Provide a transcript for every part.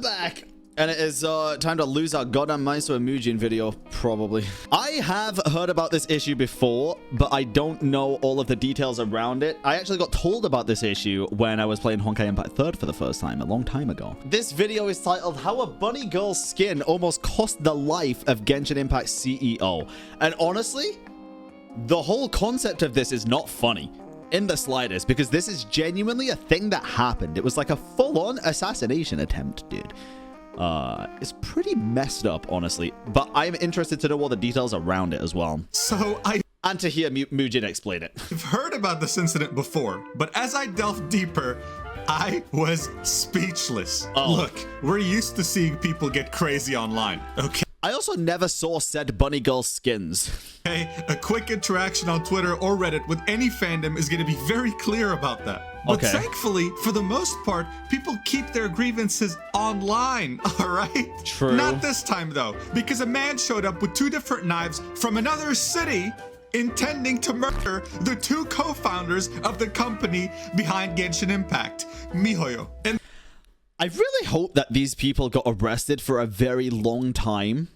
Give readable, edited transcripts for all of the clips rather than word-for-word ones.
back. And it is time to lose our goddamn minds to a Mujin video, probably. I have heard about this issue before, but I don't know all of the details around it. I actually got told about this issue when I was playing Honkai Impact 3rd for the first time a long time ago. This video is titled How a Bunny Girl's Skin Almost Cost the Life of Genshin Impact's CEO. And honestly, the whole concept of this is not funny in the slightest, because this is genuinely a thing that happened. It was like a full-on assassination attempt, dude. It's pretty messed up, honestly, but I'm interested to know all the details around it as well. And to hear Mujin explain it. I've heard about this incident before, but as I delved deeper, I was speechless. Oh. Look, we're used to seeing people get crazy online, okay? I also never saw said bunny girl skins. Hey, a quick interaction on Twitter or Reddit with any fandom is going to be very clear about that. But thankfully, for the most part, people keep their grievances online, all right? True. Not this time, though, because a man showed up with 2 different knives from another city intending to murder the 2 co-founders of the company behind Genshin Impact, Mihoyo. And I really hope that these people got arrested for a very long time.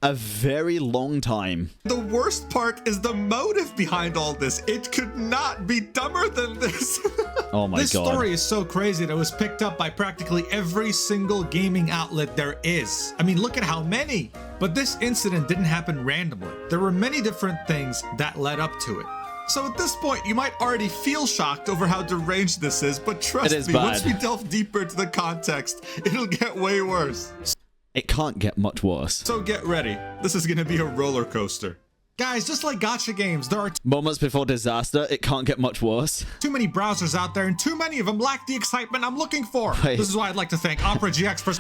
A very long time. The worst part is the motive behind all this. It could not be dumber than this. Oh my god. This story is so crazy that it was picked up by practically every single gaming outlet there is. I mean, look at how many. But this incident didn't happen randomly. There were many different things that led up to it. So at this point, you might already feel shocked over how deranged this is, but trust me, once we delve deeper into the context, it'll get way worse. It can't get much worse. So get ready. This is gonna be a roller coaster. Guys, just like gacha games, there are Moments before disaster, it can't get much worse. too many browsers out there, and too many of them lack the excitement I'm looking for. Wait. This is why I'd like to thank Opera GX for...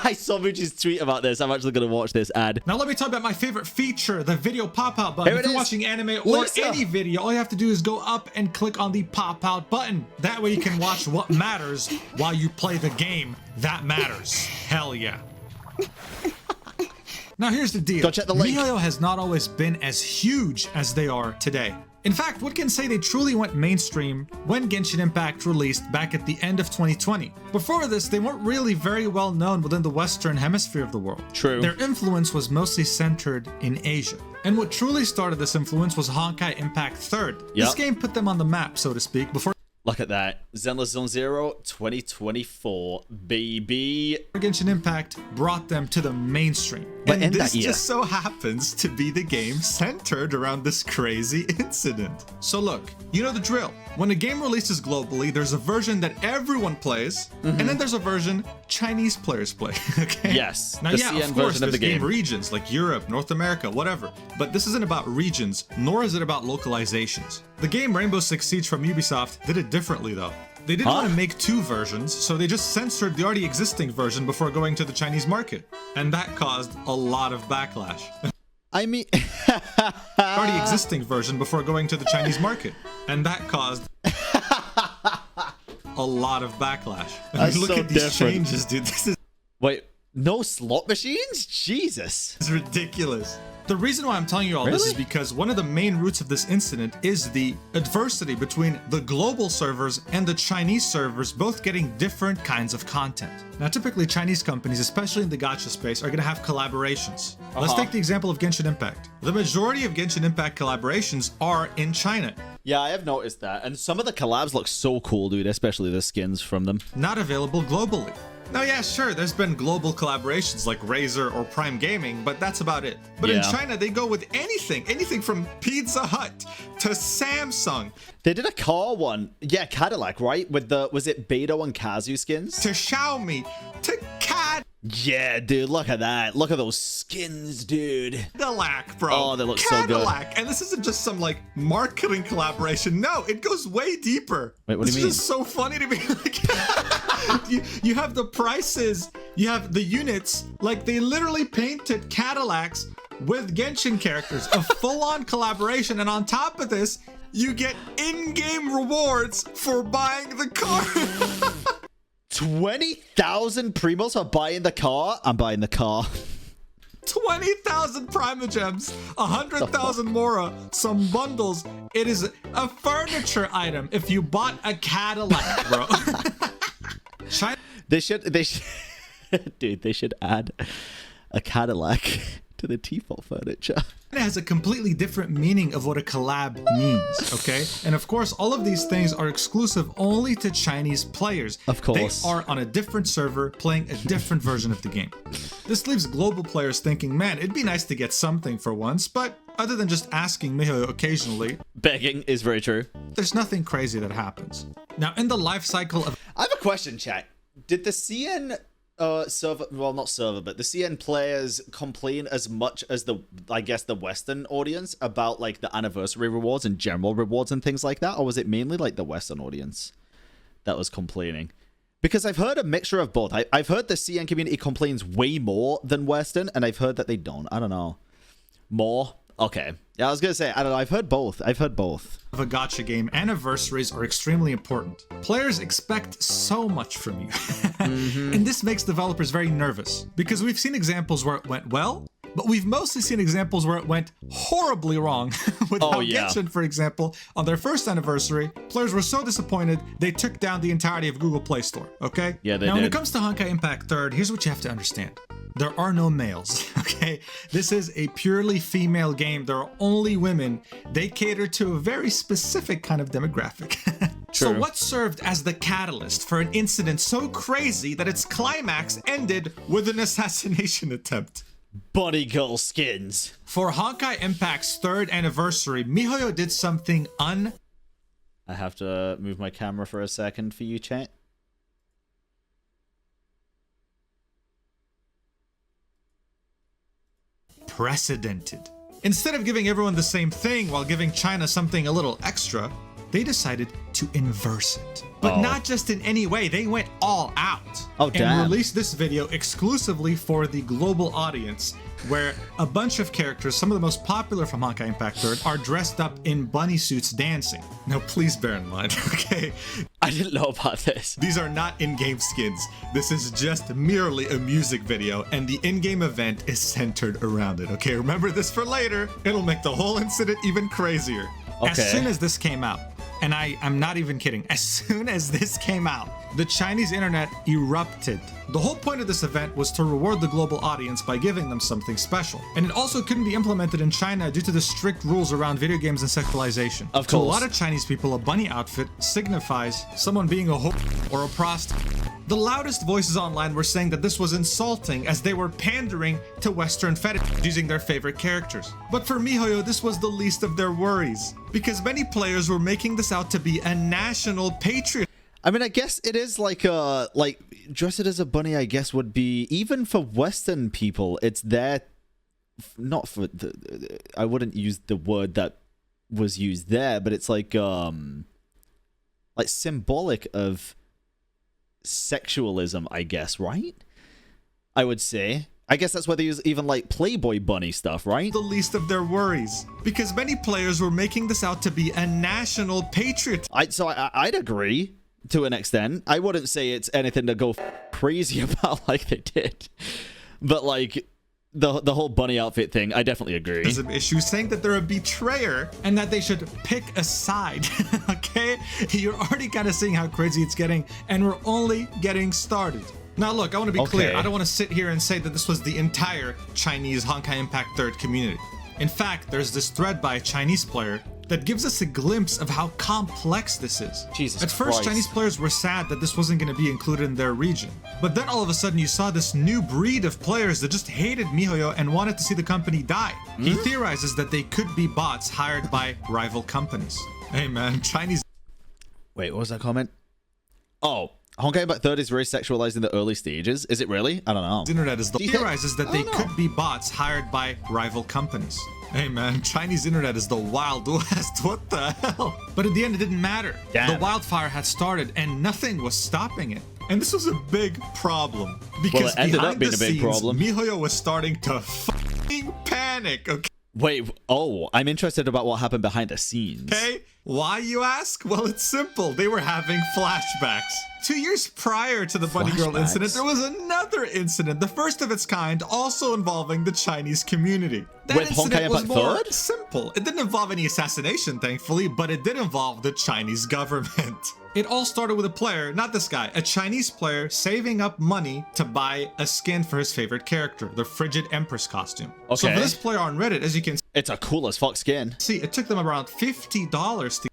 I saw Mujin's tweet about this. I'm actually going to watch this ad. Now let me talk about my favorite feature, the video pop-out button. Here If it you're is. watching anime or Lisa. any video, all you have to do is go up and click on the pop-out button. That way you can watch what matters while you play the game that matters. Hell yeah. Now here's the deal. Go check the link. Mihoyo has not always been as huge as they are today. In fact, one can say they truly went mainstream when Genshin Impact released back at the end of 2020. Before this, they weren't really very well known within the Western hemisphere of the world. True. Their influence was mostly centered in Asia. And what truly started this influence was Honkai Impact 3rd. Yep. This game put them on the map, so to speak, before Look at that. Zenless Zone Zero 2024, baby. Genshin Impact brought them to the mainstream. But And in this that year. just so happens to be the game centered around this crazy incident. So look, you know the drill. When a game releases globally, there's a version that everyone plays, and then there's a version Chinese players play, okay? Yes, Now, the yeah, CN of course, version of the there's game. regions like Europe, North America, whatever. But this isn't about regions, nor is it about localizations. The game Rainbow Six Siege from Ubisoft did it differently, though. They didn't want to make 2 versions, so they just censored the already existing version before going to the Chinese market. And that caused a lot of backlash. I mean... Already existing version before going to the Chinese market. And that caused a lot of backlash. I That's mean, look so at these different. changes, dude. This is Wait, no slot machines? Jesus. ridiculous. The reason why I'm telling you all this is Really? because one of the main roots of this incident is the adversity between the global servers and the Chinese servers both getting different kinds of content. Now, typically Chinese companies, especially in the gacha space, are going to have collaborations. Let's take the example of Genshin Impact. The majority of Genshin Impact collaborations are in China. Yeah, I have noticed that. And some of the collabs look so cool, dude, especially the skins from them. Not available globally. Now, yeah, sure, there's been global collaborations like Razer or Prime Gaming, but that's about it. But in Yeah. China, they go with anything from Pizza Hut to Samsung They did a car one. Yeah, Cadillac, right? With the, was it Beto and Kazu skins? to Xiaomi to Yeah, dude, look at that. Look at those skins, dude. Cadillac, bro. Oh, they look so good. Cadillac. And this isn't just some like marketing collaboration. No, it goes way deeper. Wait, what do you mean? It's just so funny to me. Like, you have the prices, you have the units. Like they literally painted Cadillacs with Genshin characters, a full-on collaboration. And on top of this, you get in-game rewards for buying the car. 20,000 primos for buying the car? I'm buying the car. 20,000 Primogems, 100,000 Mora, some bundles. It is a furniture item if you bought a Cadillac, bro. China They should Dude, they should add a Cadillac to the default furniture. It has a completely different meaning of what a collab means, okay? And of course, all of these things are exclusive only to Chinese players. Of course. They are on a different server playing a different version of the game. This leaves global players thinking, man, it'd be nice to get something for once, but other than just asking miHoYo occasionally, begging is very true. there's nothing crazy that happens. Now, in the life cycle of... I have a question, chat. Did the CN server, well, not server, but the CN players complain as much as the, I guess, the Western audience about like the anniversary rewards and general rewards and things like that? Or was it mainly like the Western audience that was complaining? Because I've heard a mixture of both. I've heard the CN community complains way more than Western, and I've heard that they don't. I don't know. More? Okay. Yeah, I was gonna say, I don't know. I've heard both. Of a gacha game, anniversaries are extremely important. Players expect so much from you. And this makes developers very nervous because we've seen examples where it went well, but we've mostly seen examples where it went horribly wrong. With Genshin, for example, on their first anniversary, players were so disappointed they took down the entirety of Google Play Store, okay? Yeah, they Now, when did. it comes to Honkai Impact 3rd, here's what you have to understand. There are no males, okay? This is a purely female game. There are only women. They cater to a very specific kind of demographic. So True. what served as the catalyst for an incident so crazy that its climax ended with an assassination attempt? Bunny girl skins. For Honkai Impact's 3rd anniversary, miHoYo did something I have to move my camera for a second for you, chat. unprecedented. Instead of giving everyone the same thing while giving China something a little extra, they decided to inverse it. But not just in any way, they went all out. Oh, damn. And released this video exclusively for the global audience, where a bunch of characters, some of the most popular from Honkai Impact 3rd, are dressed up in bunny suits dancing. Now, please bear in mind, okay? I didn't know about this. These are not in-game skins. This is just merely a music video, and the in-game event is centered around it, okay? Remember this for later. It'll make the whole incident even crazier. Okay. As soon as this came out, and I'm not even kidding, as soon as this came out, the Chinese internet erupted. The whole point of this event was to reward the global audience by giving them something special. And it also couldn't be implemented in China due to the strict rules around video games and sexualization. Of To a course. lot of Chinese people, a bunny outfit signifies someone being a hoe or a prostitute. The loudest voices online were saying that this was insulting as they were pandering to Western fetishes using their favorite characters. But for miHoYo, this was the least of their worries, because many players were making this out to be a national patriot. I mean, I guess it is like dress it as a bunny, I guess, would be, even for Western people, it's there, not for, I wouldn't use the word that was used there, but it's like symbolic of sexualism, I guess, right? I would say. I guess that's why they use even like Playboy bunny stuff, right? The least of their worries, because many players were making this out to be a national patriot. I'd agree to an extent. I wouldn't say it's anything to go crazy about like they did, but like the whole bunny outfit thing, I definitely agree. There's an issue saying that they're a betrayer and that they should pick a side. Okay, you're already kind of seeing how crazy it's getting, and we're only getting started. Now look, I want to be clear. I don't want to sit here and say that this was the entire Chinese Honkai Impact 3rd community. In fact, there's this thread by a Chinese player that gives us a glimpse of how complex this is. Jesus At first, Christ. Chinese players were sad that this wasn't going to be included in their region. But then all of a sudden you saw this new breed of players that just hated miHoYo and wanted to see the company die. He theorizes that they could be bots hired by rival companies. Hey man, Chinese... Wait, what was that comment? Oh, Honkai Impact 3rd is very sexualized in the early stages. Is it really? I don't know. internet is the Do you think- theorizes that I they don't know. could be bots hired by rival companies. Hey man, Chinese internet is the Wild West. What the hell? But in the end, it didn't matter. Damn. The wildfire had started and nothing was stopping it. And this was a big problem because it ended behind up being the a big scenes, problem. miHoYo was starting to fucking panic. Wait, oh, I'm interested about what happened behind the scenes. Okay, why you ask? Well, it's simple. They were having flashbacks. 2 years prior to the Bunny Girl incident, there was another incident, the first of its kind, also involving the Chinese community. That With incident was Honkai more Impact 3rd? simple. It didn't involve any assassination, thankfully, but it did involve the Chinese government. It all started with a player, not this guy, a Chinese player saving up money to buy a skin for his favorite character, the Frigid Empress costume. So Okay. for this player on Reddit, as you can It's a cool as fuck skin. see, it took them around $50 to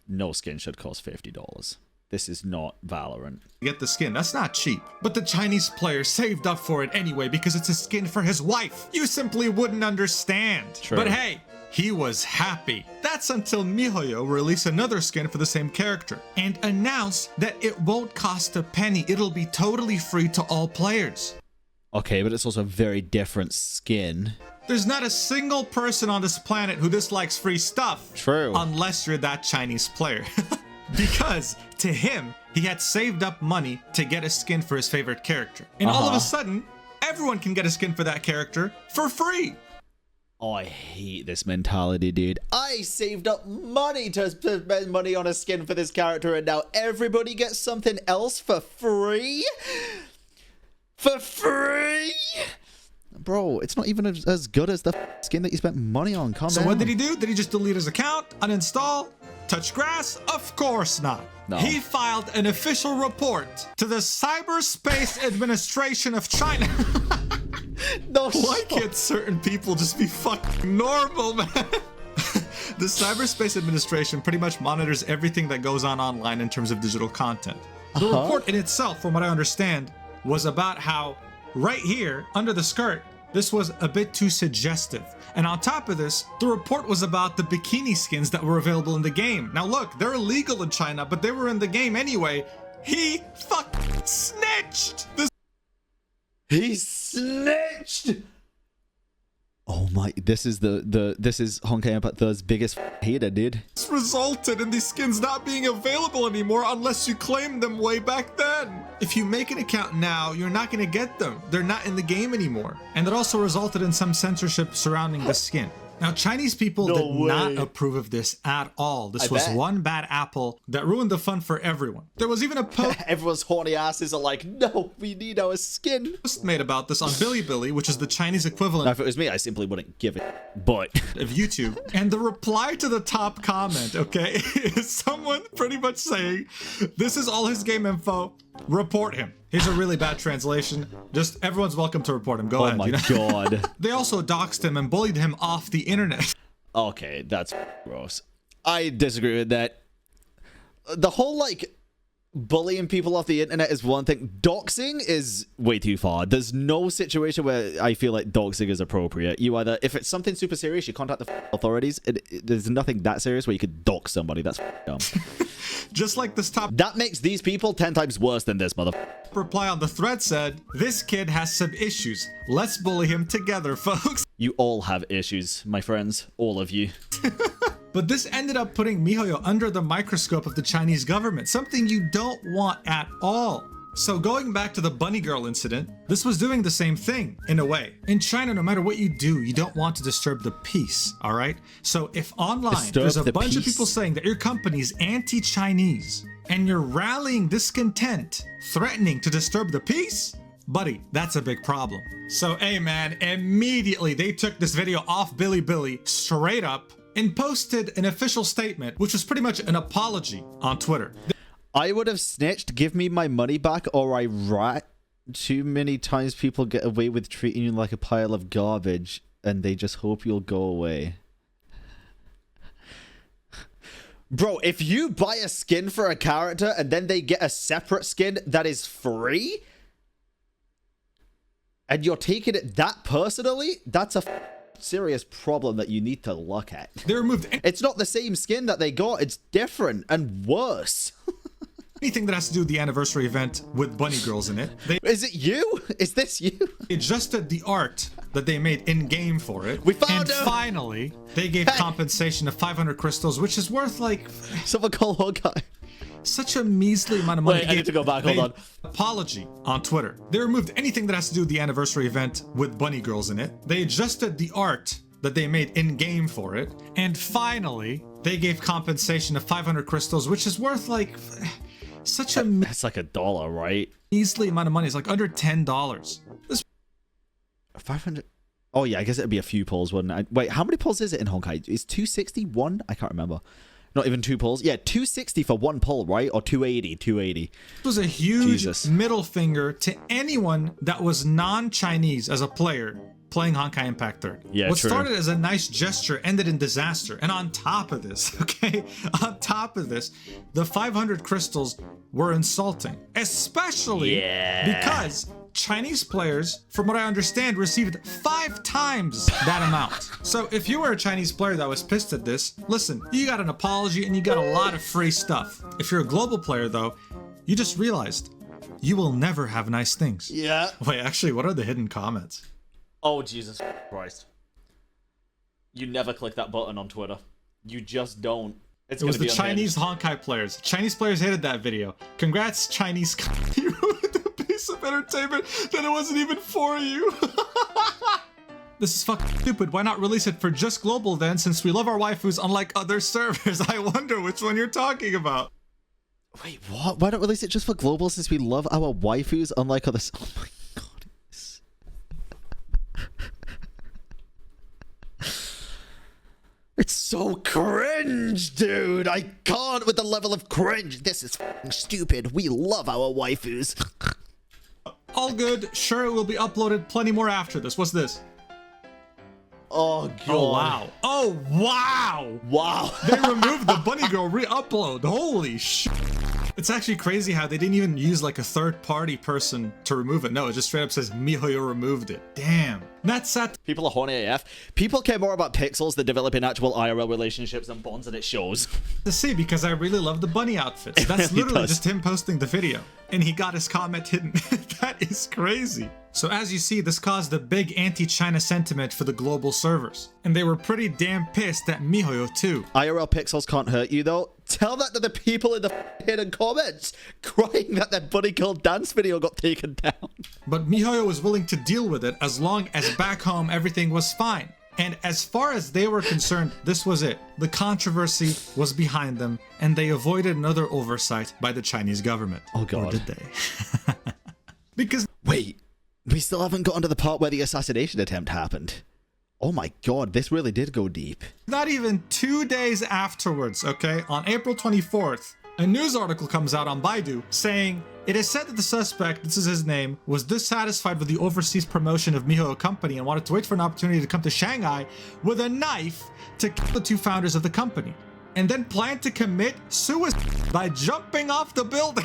No skin should cost $50. This is not Valorant. get the skin. That's not cheap. But the Chinese player saved up for it anyway because it's a skin for his wife. You simply wouldn't understand. True. But hey, he was happy. That's until MiHoYo released another skin for the same character and announced that it won't cost a penny. It'll be totally free to all players. Okay, but it's also a very different skin. There's not a single person on this planet who dislikes free stuff. True. Unless you're that Chinese player. Because to him, he had saved up money to get a skin for his favorite character. And all of a sudden, everyone can get a skin for that character for free. Oh, I hate this mentality, dude. I saved up money to spend money on a skin for this character, and now everybody gets something else for free? For free? Bro, it's not even as good as the skin that you spent money on. Calm down. So what did he do? Did he just delete his account? Uninstall? Touch grass? Of course not. No. He filed an official report to the Cyberspace Administration of China. No, Why can't certain people just be fucking normal, man? The Cyberspace Administration pretty much monitors everything that goes on online in terms of digital content. The report in itself, from what I understand, was about how right here, under the skirt, this was a bit too suggestive. And on top of this, the report was about the bikini skins that were available in the game. Now look, they're illegal in China, but they were in the game anyway. He fucking snitched! He snitched. Oh my! This is this is Honkai Impact 3's biggest hater, dude. This resulted in these skins not being available anymore unless you claimed them way back then. If you make an account now, you're not going to get them. They're not in the game anymore. And it also resulted in some censorship surrounding the skin. Now, Chinese people did not approve of this at all. This was one bad apple that ruined the fun for everyone. There was even a post Everyone's horny asses are like, no, we need our skin. made about this on Bilibili, which is the Chinese equivalent Now, if it was me, I simply wouldn't give it. But of YouTube. And the reply to the top comment, okay, is someone pretty much saying, this is all his game info, report him. Here's a really bad translation. Just everyone's welcome to report him. Go ahead. oh my you know? god. They also doxed him and bullied him off the internet. Okay, that's gross. I disagree with that. The whole like bullying people off the internet is one thing. Doxing is way too far. There's no situation where I feel like doxing is appropriate. You either, if it's something super serious, you contact the authorities. There's nothing that serious where you could dox somebody. That's dumb. Just like this top That makes these people 10 times worse than this mother. reply on the thread said, this kid has some issues. Let's bully him together, folks. You all have issues, my friends. All of you. But this ended up putting MiHoYo under the microscope of the Chinese government, something you don't want at all. So going back to the Bunny Girl incident, this was doing the same thing, in a way. In China, no matter what you do, you don't want to disturb the peace, all right? So if online, Disturb there's a the bunch of peace. people saying that your company's anti-Chinese, and you're rallying discontent, threatening to disturb the peace, buddy, that's a big problem. So, hey man, immediately they took this video off Bilibili straight up and posted an official statement, which was pretty much an apology on Twitter. I would have snitched, give me my money back, or I rat. Too many times people get away with treating you like a pile of garbage, and they just hope you'll go away. Bro, if you buy a skin for a character and then they get a separate skin that is free, and you're taking it that personally, that's a serious problem that you need to look at. They removed It's not the same skin that they got, it's different and worse. anything that has to do with the anniversary event with bunny girls in it. They Is it you? Is this you? adjusted the art that they made in-game for it. We found And him! finally, they gave compensation of 500 crystals, which is worth like Someone call Hawkeye. such a measly amount of money. Wait, I need to go back, hold They on. Apology on Twitter. They removed anything that has to do with the anniversary event with bunny girls in it. They adjusted the art that they made in-game for it. And finally, they gave compensation of 500 crystals, which is worth like such a It's like $1, right? measly amount of money. It's like under $10. This 500. Oh yeah, I guess it'd be a few pulls, wouldn't it? Wait, how many pulls is it in Honkai? Is 261? I can't remember. Not even 2 pulls. Yeah, 260 for 1 pull, right? Or 280, 280. was a huge Jesus. middle finger to anyone that was non-Chinese as a player playing Honkai Impact 3. Yeah, what true. started as a nice gesture ended in disaster. And on top of this, okay, on top of this, the 500 crystals were insulting, especially because Chinese players, from what I understand, received 5 times that amount. So if you were a Chinese player that was pissed at this, listen, you got an apology and you got a lot of free stuff. If you're a global player though, you just realized you will never have nice things. Yeah. Wait, actually, what are the hidden comments? Oh, Jesus Christ. You never click that button on Twitter. You just don't. It's It was gonna the be Chinese Honkai players. Chinese players hated that video. Congrats, Chinese. You ruined a piece of entertainment that it wasn't even for you. This is fucking stupid. Why not release it for just global then, since we love our waifus unlike other servers? I wonder which one you're talking about. Wait, what? Why not release it just for global since we love our waifus unlike others? Oh my god. It's so cringe, dude. I can't with the level of cringe. This is f***ing stupid. We love our waifus. All good. Sure, it will be uploaded plenty more after this. What's this? Oh god. Oh, wow. Oh, wow. Wow. They removed the bunny girl re-upload. Holy shit. It's actually crazy how they didn't even use like a third-party person to remove it. No, it just straight up says MiHoYo removed it. Damn. That's sad. People are horny AF. People care more about pixels than developing actual IRL relationships and bonds, and it shows. To see because I really love the bunny outfits. That's really literally does. just him posting the video. And he got his comment hidden. That is crazy. So as you see, this caused a big anti-China sentiment for the global servers. And they were pretty damn pissed at MiHoYo too. IRL pixels can't hurt you, though. Tell that to the people in the hidden comments crying that their Bunny Girl dance video got taken down. But MiHoYo was willing to deal with it as long as back home everything was fine. And as far as they were concerned, this was it. The controversy was behind them, and they avoided another oversight by the Chinese government. Oh god. Or did they? Because Wait, we still haven't gotten to the part where the assassination attempt happened. Oh my god, this really did go deep. not even 2 days afterwards, okay, on April 24th, a news article comes out on Baidu saying, it is said that the suspect, this is his name, was dissatisfied with the overseas promotion of MiHoYo company and wanted to wait for an opportunity to come to Shanghai with a knife to kill the 2 founders of the company, and then planned to commit suicide by jumping off the building.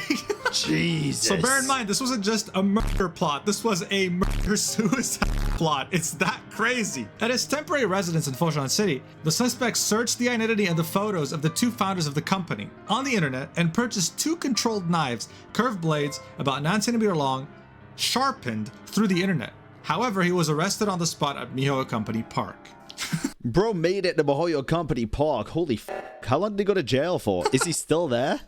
Jesus. So bear in mind, this wasn't just a murder plot. This was a murder-suicide plot. It's that crazy. At his temporary residence in Foshan City, the suspect searched the identity and the photos of the 2 founders of the company on the internet and purchased 2 controlled knives, curved blades, about 9 centimeters long, sharpened through the internet. However, he was arrested on the spot at MiHoYo Company Park. Bro made it to MiHoYo Company Park. Holy f***. How long did he go to jail for? Is he still there?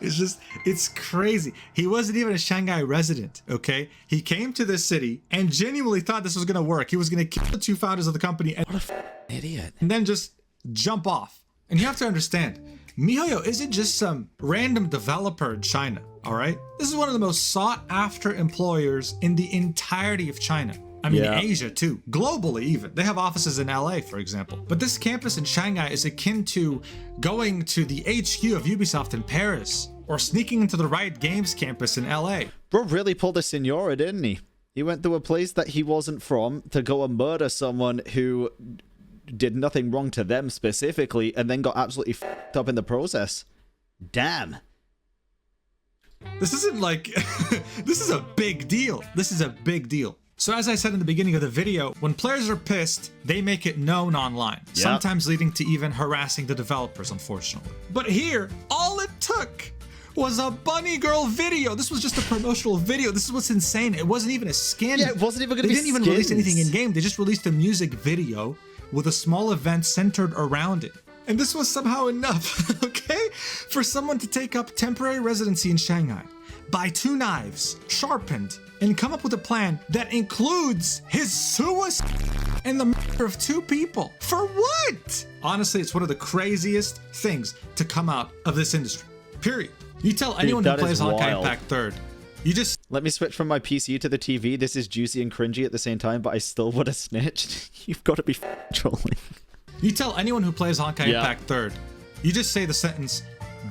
It's crazy. He wasn't even a Shanghai resident, okay? He came to this city and genuinely thought this was gonna work. He was gonna kill the 2 founders of the company and, What a idiot. and then just jump off. And you have to understand, MiHoYo isn't just some random developer in China, all right? This is one of the most sought after employers in the entirety of China. I mean, Yeah. Asia too, globally even. They have offices in LA, for example. But this campus in Shanghai is akin to going to the HQ of Ubisoft in Paris or sneaking into the Riot Games campus in LA. Bro really pulled a Senora, didn't he? He went to a place that he wasn't from to go and murder someone who did nothing wrong to them specifically and then got absolutely f***ed up in the process. Damn. This isn't like, this is a big deal. This is a big deal. So as I said in the beginning of the video, when players are pissed, they make it known online, sometimes leading to even harassing the developers, unfortunately. But here, all it took was a bunny girl video. This was just a promotional video. This is what's insane. It wasn't even a skin. Yeah, it wasn't even gonna be They didn't even release skins. anything in game. They just released a music video with a small event centered around it. And this was somehow enough, okay, for someone to take up temporary residency in Shanghai, buy 2 knives, sharpened, and come up with a plan that includes his suicide and the murder of 2 people. For what? Honestly, it's one of the craziest things to come out of this industry, period. You tell anyone who that plays is Honkai wild. Impact 3rd, you just Let me switch from my PC to the TV. This is juicy and cringy at the same time, but I still would have snitched. You've got to be trolling. You tell anyone who plays Honkai Yeah. Impact 3rd, you just say the sentence,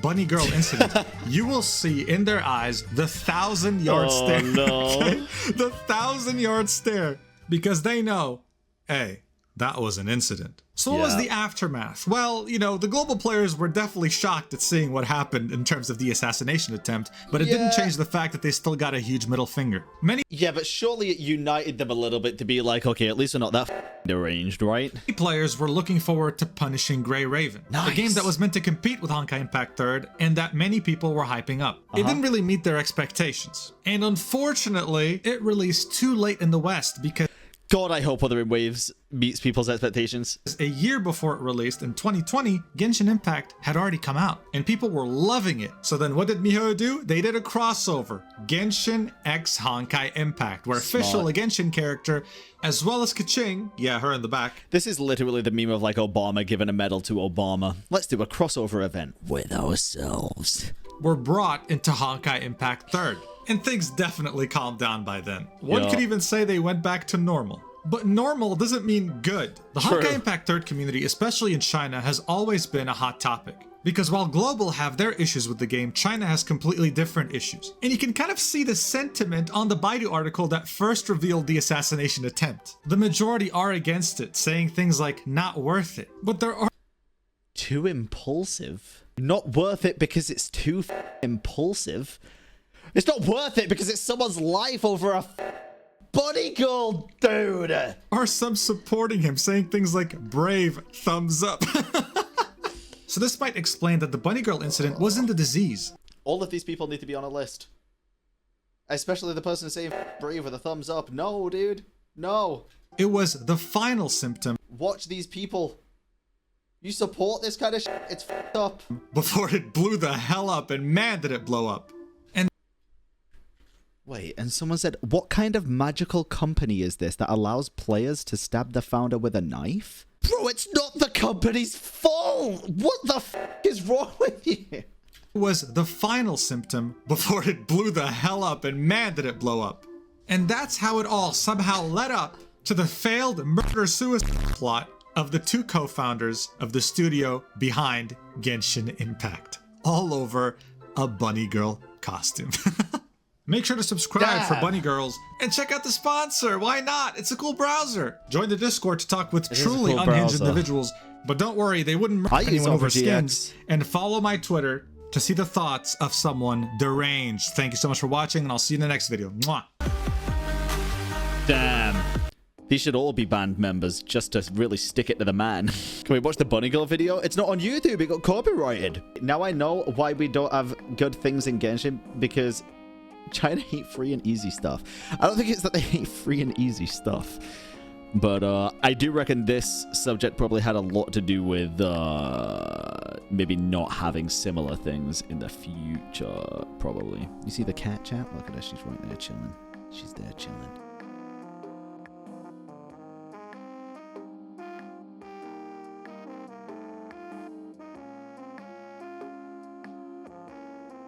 Bunny Girl Incident. You will see in their eyes the 1,000-yard Oh, stare. no. Okay? The 1,000-yard stare. Because they know, hey, that was an incident. So what was Yeah. the aftermath? Well, you know, the global players were definitely shocked at seeing what happened in terms of the assassination attempt, but it didn't Yeah. change the fact that they still got a huge middle finger. Many Yeah, but surely it united them a little bit to be like, okay, at least we're not that deranged, right? players were looking forward to punishing Grey Raven, a Nice. game that was meant to compete with Honkai Impact 3rd and that many people were hyping up. It didn't really meet their expectations. And unfortunately, it released too late in the West because God, I hope Wuthering Waves meets people's expectations. a year before it released in 2020, Genshin Impact had already come out and people were loving it. So then what did miHoYo do? They did a crossover, Genshin x Honkai Impact, where official a Genshin character, as well as Kaching, yeah, her in the back, This is literally the meme of like Obama giving a medal to Obama. Let's do a crossover event with ourselves. were brought into Honkai Impact 3rd. And things definitely calmed down by then. One Yeah. could even say they went back to normal. But normal doesn't mean good. The True. Honkai Impact 3rd community, especially in China, has always been a hot topic. Because while Global have their issues with the game, China has completely different issues. And you can kind of see the sentiment on the Baidu article that first revealed the assassination attempt. The majority are against it, saying things like, not worth it. But there are Too impulsive. Not worth it because it's too impulsive. It's not worth it because it's someone's life over a bunny girl, dude. are some supporting him, saying things like, brave, thumbs up. So this might explain that the Bunny Girl incident wasn't a disease. All of these people need to be on a list. Especially the person saying brave with a thumbs up. No, dude. No. It was the final symptom Watch these people. You support this kind of shit? It's f***ed up. before it blew the hell up, and man did it blow up. Wait, and someone said, what kind of magical company is this that allows players to stab the founder with a knife? Bro, it's not the company's fault! What the f*** is wrong with you? It was the final symptom before it blew the hell up, and man did it blow up. And that's how it all somehow led up to the failed murder-suicide plot of the two co-founders of the studio behind Genshin Impact. All over a bunny girl costume. Make sure to subscribe for Damn. bunny girls and check out the sponsor. Why not? It's a cool browser. Join the Discord to talk with is a truly cool unhinged browser. individuals. But don't worry, they wouldn't murder I use anyone over OpenGX. skins. And follow my Twitter to see the thoughts of someone deranged. Thank you so much for watching, and I'll see you in the next video. Mwah. Damn. These should all be band members just to really stick it to the man. Can we watch the Bunny Girl video? It's not on YouTube. It got copyrighted. Now I know why we don't have good things in Genshin, because China hate free and easy stuff. I don't think it's that they hate free and easy stuff, but I do reckon this subject probably had a lot to do with maybe not having similar things in the future, probably. You see the cat chat? Look at her. She's right there chilling. She's there chilling.